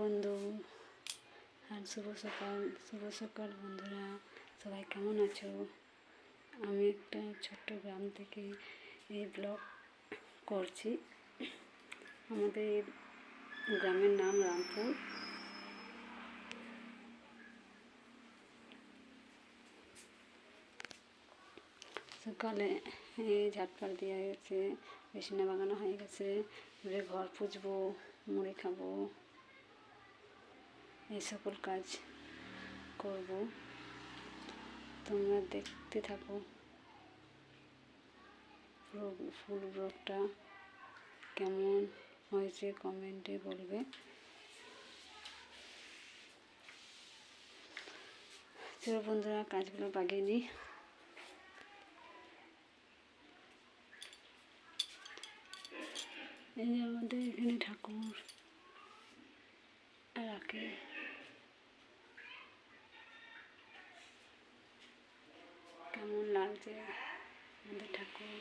বন্ধু আর শুভ সকাল বন্ধুরা, সবাই কেমন আছো? আমি একটা ছোট্ট গ্রাম থেকে এই ব্লগ করছি। আমাদের গ্রামের নাম রামপুর। সকালে ঝাটপাট দেওয়া হয়ে গেছে, বিছানা বাগানো হয়ে গেছে, এবারে ঘর পুছবো, মুড়ি খাবো, এই সকল কাজ করব। তোমরা দেখতে থাকো ফুল ব্লগটা। কেমন হয়েছে কমেন্টে বলবে। চলো বন্ধুরা, কাজগুলো বাগিয়ে নিই। এই যে আমাদের এখানে ঠাকুর রাখে। কেমন লাগছে আমাদের ঠাকুর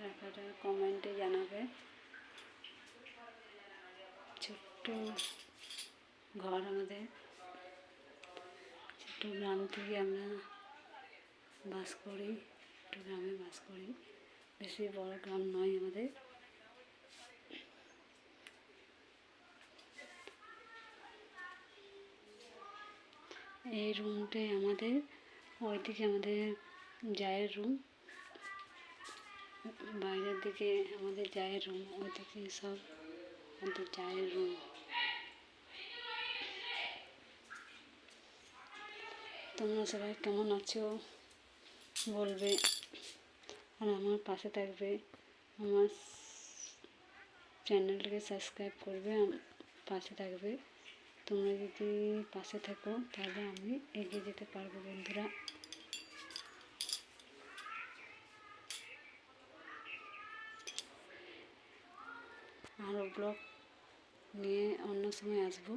রাখাটা কমেন্টে জানাবে। ছোট্ট ঘর আমাদের, ছোট্ট গ্রাম থেকে আমরা বাস করি, ছোট্ট গ্রামে বাস করি। বেশি বড় গ্রাম নয় আমাদের। এই রুমটাই আমাদের, ওইদিকে আমাদের জায়ের রুম, বাইরের দিকে আমাদের জায়ের রুম, ওইদিকে সব আমাদের জায়ের রুম। তোমরা সবাই কেমন আছো বলবে, আর আমার পাশে থাকবে। আমার চ্যানেলটাকে সাবস্ক্রাইব করবে, পাশে থাকবে। তোমরা যদি পাশে থাকো তাহলে আমি এগিয়ে যেতে পারবো বন্ধুরা। আরও ব্লগ নিয়ে অন্য সময় আসবো।